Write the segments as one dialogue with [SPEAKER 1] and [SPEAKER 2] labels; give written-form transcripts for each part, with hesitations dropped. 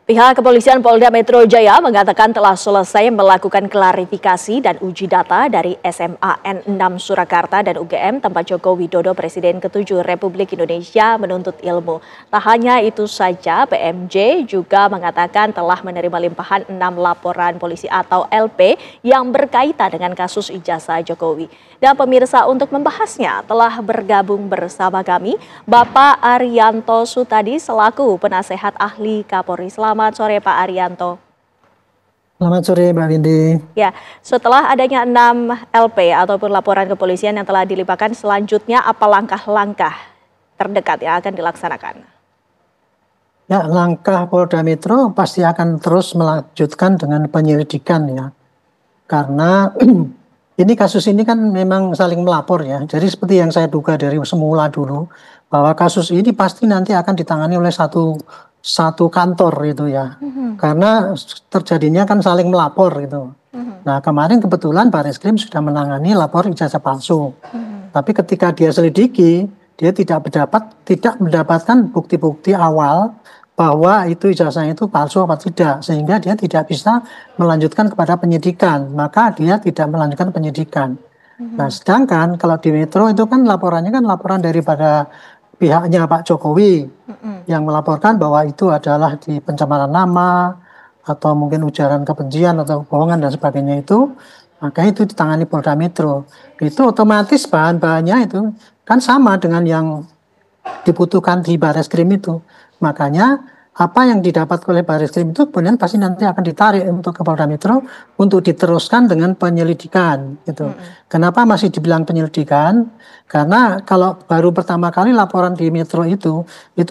[SPEAKER 1] Pihak kepolisian Polda Metro Jaya mengatakan telah selesai melakukan klarifikasi dan uji data dari SMAN 6 Surakarta dan UGM tempat Joko Widodo Presiden ke-7 Republik Indonesia menuntut ilmu. Tak hanya itu saja, PMJ juga mengatakan telah menerima limpahan 6 laporan polisi atau LP yang berkaitan dengan kasus ijazah Jokowi. Dan pemirsa, untuk membahasnya telah bergabung bersama kami Bapak Arianto Sutadi selaku penasehat ahli Kapolri. Selamat sore Pak Arianto.
[SPEAKER 2] Selamat sore Mbak Windy.
[SPEAKER 1] Ya, setelah adanya 6 LP ataupun laporan kepolisian yang telah dilimpahkan, selanjutnya apa langkah-langkah terdekat yang akan dilaksanakan?
[SPEAKER 2] Ya, langkah Polda Metro pasti akan terus melanjutkan dengan penyelidikan ya. Karena ini kasus ini kan memang saling melapor ya. Jadi seperti yang saya duga dari semula dulu, bahwa kasus ini pasti nanti akan ditangani oleh satu kantor gitu ya. Karena terjadinya kan saling melapor gitu. Nah, kemarin kebetulan Barreskrim sudah menangani lapor ijazah palsu. Tapi ketika dia selidiki, dia tidak mendapatkan bukti-bukti awal bahwa itu ijazahnya itu palsu apa tidak, sehingga dia tidak bisa melanjutkan kepada penyidikan, maka dia tidak melanjutkan penyidikan. Nah, sedangkan kalau di Metro itu kan laporannya kan laporan daripada pihaknya Pak Jokowi yang melaporkan bahwa itu adalah di pencemaran nama atau mungkin ujaran kebencian atau bohongan dan sebagainya itu, maka itu ditangani Polda Metro. Itu otomatis bahan-bahannya itu kan sama dengan yang dibutuhkan di Barreskrim itu. Makanya apa yang didapat oleh Barreskrim itu kemudian pasti nanti akan ditarik untuk ke Polda Metro untuk diteruskan dengan penyelidikan gitu. Kenapa masih dibilang penyelidikan? Karena kalau baru pertama kali laporan di Metro itu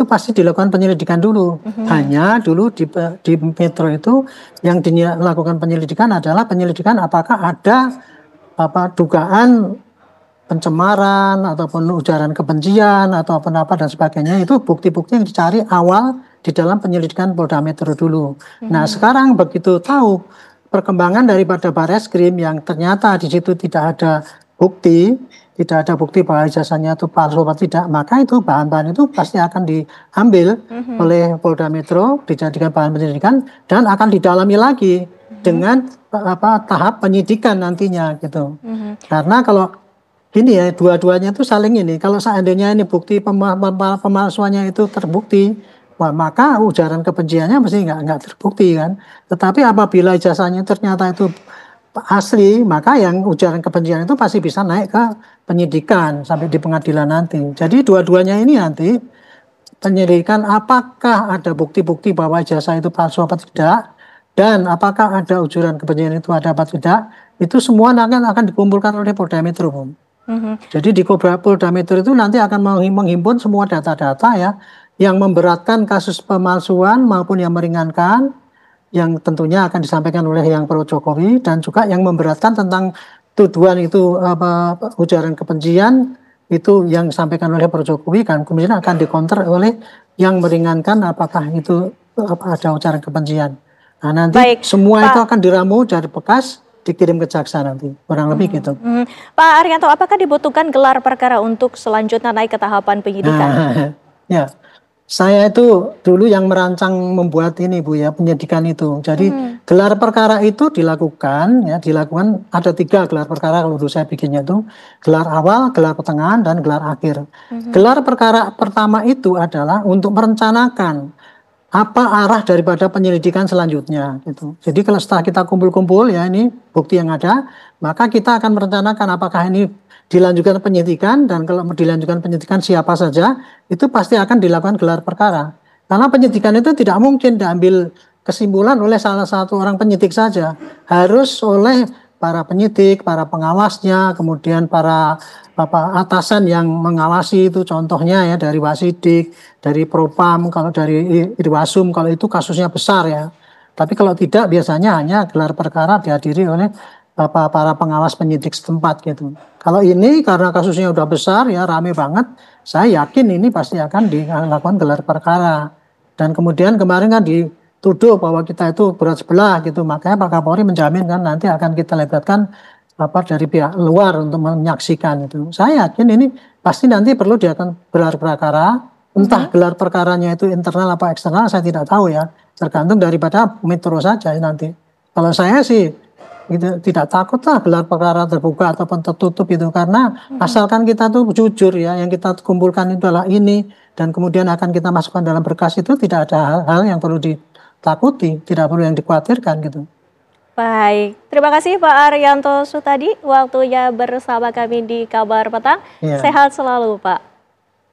[SPEAKER 2] pasti dilakukan penyelidikan dulu. Hanya dulu di Metro itu yang dilakukan penyelidikan adalah penyelidikan apakah ada dugaan pencemaran ataupun ujaran kebencian ataupun apa dan sebagainya, itu bukti-bukti yang dicari awal di dalam penyelidikan Polda Metro dulu. Nah, sekarang begitu tahu perkembangan daripada Barreskrim yang ternyata di situ tidak ada bukti bahwa ijazahnya itu palsu atau tidak, maka itu bahan-bahan itu pasti akan diambil oleh Polda Metro, dijadikan bahan penyelidikan dan akan didalami lagi dengan tahap penyidikan nantinya gitu. Karena kalau gini ya, dua-duanya itu saling ini. Kalau seandainya ini bukti pemalsuannya itu terbukti, maka ujaran kebenciannya mesti nggak terbukti kan. Tetapi apabila ijazahnya ternyata itu asli, maka yang ujaran kebencian itu pasti bisa naik ke penyidikan sampai di pengadilan nanti. Jadi dua-duanya ini nanti penyelidikan apakah ada bukti-bukti bahwa ijazah itu palsu apa tidak, dan apakah ada ujaran kebencian itu ada apa tidak, itu semua akan dikumpulkan oleh Polda Metro. Jadi di Polda Metro itu nanti akan menghimpun semua data-data ya yang memberatkan kasus pemalsuan maupun yang meringankan, yang tentunya akan disampaikan oleh yang pro Jokowi, dan juga yang memberatkan tentang tuduhan itu ujaran kebencian itu yang disampaikan oleh pro Jokowi, kan kemudian akan dikonter oleh yang meringankan apakah itu ada ujaran kebencian. Nah, nanti semua itu akan diramu dari bekas dikirim ke jaksa nanti, kurang lebih gitu.
[SPEAKER 1] Pak Arianto, apakah dibutuhkan gelar perkara untuk selanjutnya naik ke tahapan penyidikan?
[SPEAKER 2] Ya, saya itu dulu yang merancang membuat ini Bu ya, penyidikan itu. Jadi gelar perkara itu dilakukan ada 3 gelar perkara kalau dulu saya bikinnya itu, gelar awal, gelar pertengahan, dan gelar akhir. Gelar perkara pertama itu adalah untuk merencanakan apa arah daripada penyelidikan selanjutnya gitu. Jadi kalau setelah kita kumpul-kumpul ya ini bukti yang ada, maka kita akan merencanakan apakah ini dilanjutkan penyidikan, dan kalau dilanjutkan penyidikan siapa saja, itu pasti akan dilakukan gelar perkara. Karena penyidikan itu tidak mungkin diambil kesimpulan oleh salah satu orang penyidik saja, harus oleh para penyidik, para pengawasnya, kemudian para atasan yang mengawasi itu, contohnya ya dari Wasidik, dari Propam, kalau dari Irwasum, kalau itu kasusnya besar ya. Tapi kalau tidak biasanya hanya gelar perkara dihadiri oleh para pengawas penyidik setempat gitu. Kalau ini karena kasusnya udah besar ya, rame banget, saya yakin ini pasti akan dilakukan gelar perkara. Dan kemudian kemarin kan dituduh bahwa kita itu berat sebelah gitu, makanya Pak Kapolri menjamin kan nanti akan kita libatkan dari pihak luar untuk menyaksikan itu. Saya yakin ini pasti nanti perlu dilakukan gelar perkara, entah gelar perkaranya itu internal apa eksternal saya tidak tahu ya. tergantung daripada Metro saja nanti. Kalau saya sih tidak takut lah gelar perkara terbuka ataupun tertutup itu, karena asalkan kita tuh jujur ya, yang kita kumpulkan itu adalah ini dan kemudian akan kita masukkan dalam berkas itu, tidak ada hal-hal yang perlu ditakuti, tidak perlu yang dikhawatirkan gitu.
[SPEAKER 1] Baik, terima kasih Pak Arianto Sutadi waktunya bersama kami di Kabar Petang.
[SPEAKER 2] Ya.
[SPEAKER 1] Sehat selalu Pak.